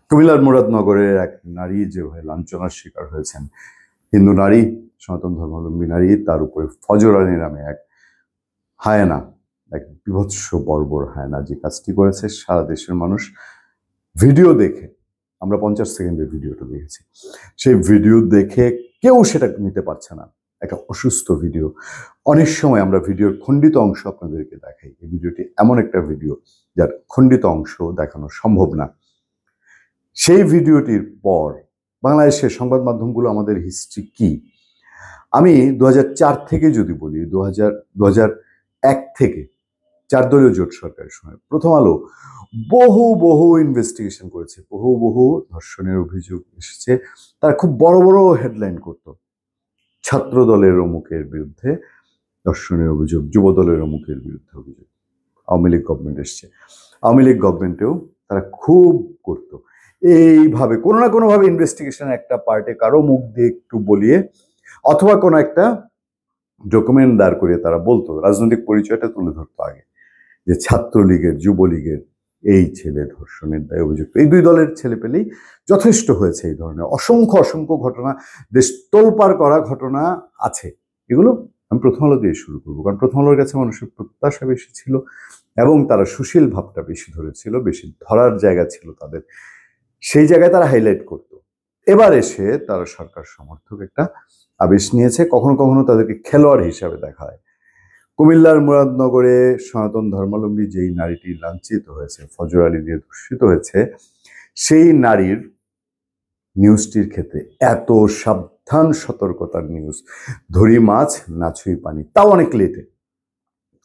কুমিল্লার মুরাদনগরের এক নারী যেভাবে লাঞ্ছনার শিকার হয়েছেন, হিন্দু নারী, সনাতন ধর্মাবলম্বী নারী, তার উপরে ফজর আলী নামে এক হায়না, এক বিভৎস বর্বর হায়না যে কাজটি করেছে, সারা দেশের মানুষ ভিডিও দেখে, আমরা 50 সেকেন্ডের ভিডিওটা দেখেছি, সেই ভিডিও দেখে কেউ সেটা নিতে পারছে না। একটা অসুস্থ ভিডিও। অনেক সময় আমরা ভিডিওর খণ্ডিত অংশ আপনাদেরকে দেখাই। এই ভিডিওটি এমন একটা ভিডিও যার খণ্ডিত অংশ দেখানো সম্ভব না। সেই ভিডিওটির পর বাংলাদেশের সংবাদ মাধ্যমগুলো আমাদের হিস্ট্রি কি, আমি 2004 থেকে যদি বলি, 2001 থেকে 4 দলীয় জোট সরকারের সময় প্রথম আলো বহু ইনভেস্টিগেশন করেছে, বহু ধর্ষণের অভিযোগ এসেছে। তারা খুব বড় বড় হেডলাইন করত, ছাত্র দলের অমুকের বিরুদ্ধে ধর্ষণের অভিযোগ, যুব দলের অমুকের বিরুদ্ধে অভিযোগ। আওয়ামী লীগ গভর্নমেন্ট এসছে, আওয়ামী লীগ গভর্নমেন্টেও তারা খুব করতো এইভাবে, কোনো না কোনোভাবে ইনভেস্টিগেশন একটা পার্টে কারো মুখ দিয়ে একটু বলিয়ে অথবা কোনো একটা ডকুমেন্ট দাঁড় করিয়ে তারা বলতো, রাজনৈতিক পরিচয়টা তুলে ধরতো আগে, যে ছাত্রলীগের, যুবলীগের এই ছেলে ধর্ষণের দায়ে অভিযুক্ত। এই দুই দলের ছেলে পেলেই যথেষ্ট হয়েছে। এই ধরনের অসংখ্য ঘটনা, দেশ তোলপাড় করা ঘটনা আছে। এগুলো আমি প্রথম আলো দিয়ে শুরু করবো, কারণ প্রথম আলোর কাছে মানুষের প্রত্যাশা বেশি ছিল এবং তারা সুশীল ভাবটা বেশি ধরেছিল, বেশি ধরার জায়গা ছিল তাদের, সেই জায়গায় তারা হাইলাইট করত। এবার এসে তারা সরকার সমর্থক একটা আবেশ নিয়েছে, কখনো কখনো তাদেরকে খেলোয়াড় হিসাবে দেখা হয়। কুমিল্লার মুরাদনগরে সনাতন ধর্মাবলম্বী যেই নারীটি লাঞ্ছিত হয়েছে, ফজর আলী দিয়ে ধর্ষিত হয়েছে, সেই নারীর নিউজটির ক্ষেত্রে এত সাবধান সতর্কতার নিউজ, ধরি মাছ না ছুঁই পানি, তাও অনেক লেটে,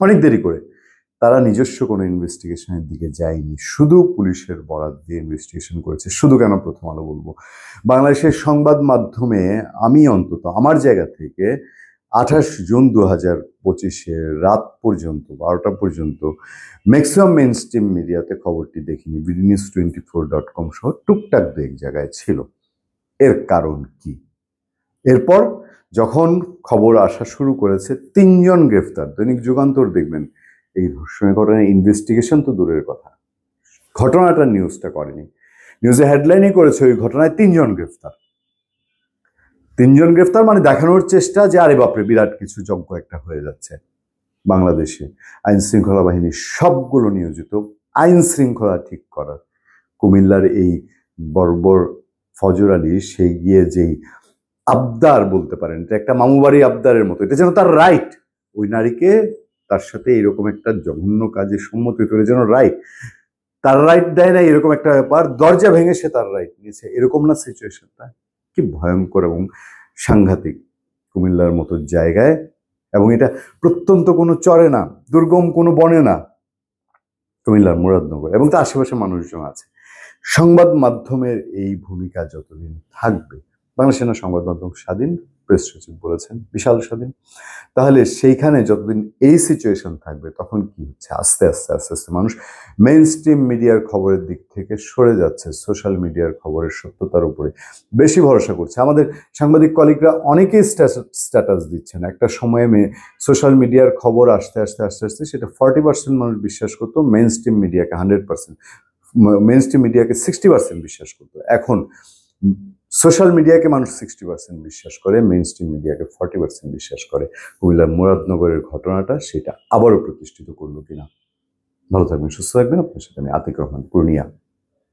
অনেক দেরি করে। তারা নিজস্ব কোনো ইনভেস্টিগেশনের দিকে যায়নি, শুধু পুলিশের বরাত দিয়ে ইনভেস্টিগেশন করেছে। শুধু কেন প্রথম আলো বলবো, বাংলাদেশের সংবাদ মাধ্যমে আমি অন্তত আমার জায়গা থেকে 28 জুন 2025 রাত পর্যন্ত 12টা পর্যন্ত ম্যাক্সিমাম মেইন স্ট্রিম মিডিয়াতে খবরটি দেখিনি। bdnews24.com সহ টুকটাক দু এক জায়গায় ছিল। এর কারণ কি? এরপর যখন খবর আসা শুরু করেছে, 3 জন গ্রেফতার, দৈনিক যুগান্তর দেখবেন এই ধর্ষণের ঘটনায় ইনভেস্টিগেশন তো দূরের কথা, ঘটনাটার নিউজটা করেনি, নিউজে হেডলাইনই করেছে ওই ঘটনায় 3 জন গ্রেফতার। 3 জন গ্রেফতার মানে দেখানোর চেষ্টা যে আরে বাপরে বিরাট কিছু যজ্ঞ একটা হয়ে যাচ্ছে বাংলাদেশে। আইন শৃঙ্খলা বাহিনী সবগুলো নিয়োজিত আইন শৃঙ্খলা ঠিক করার। কুমিল্লার এই বর্বর ফজর আলী সে গিয়ে যেই আবদার বলতে পারেন, এটা একটা মামুবাড়ি আবদারের মতো, এটা যেন তার রাইট, ওই নারীকে তার সাথে এরকম একটা জঘন্য কাজে সম্মতি করে যেন রাইট, তার রাইট দেয় না এরকম একটা ব্যাপার, দরজা ভেঙে সে তার রাইট নিয়েছে, এরকম না সিচুয়েশনটা? কি ভয়ঙ্কর এবং সাংঘাতিক কুমিল্লার মতো জায়গায়। এবং এটা প্রত্যন্ত কোনো চরে না, দুর্গম কোনো বনে না, কুমিল্লার মুরাদনগর, এবং তার আশেপাশে মানুষজন আছে। সংবাদ মাধ্যমের এই ভূমিকা যতদিন থাকবে, বাংলাদেশের না সংবাদ মাধ্যম স্বাধীন, প্রেস সচিব বলেছেন বিশাল স্বাধীন, তাহলে সেইখানে যতদিন এই সিচুয়েশন থাকবে, তখন কি হচ্ছে, আস্তে আস্তে মানুষ মেইন স্ট্রিম মিডিয়ার খবরের দিক থেকে সরে যাচ্ছে, সোশ্যাল মিডিয়ার খবরের সত্যতার উপরে বেশি ভরসা করছে। আমাদের সাংবাদিক কলিগরা অনেকেই স্ট্যাটাস দিচ্ছেন, একটা সময়ে সোশ্যাল মিডিয়ার খবর আস্তে আস্তে সেটা 40% মানুষ বিশ্বাস করতো, মেইন স্ট্রিম মিডিয়াকে 100%, মেইন স্ট্রিম মিডিয়াকে 60% বিশ্বাস করতো। এখন সোশ্যাল মিডিয়াকে মানুষ 60% বিশ্বাস করে, মেইন স্ট্রিম মিডিয়াকে 40% বিশ্বাস করে। কুমিল্লার মুরাদনগরের ঘটনাটা সেটা আবারও প্রতিষ্ঠিত করলো কিনা। ভালো থাকবেন, সুস্থ থাকবেন। আপনার সাথে আমি আতিক রহমান, পূর্ণিয়া।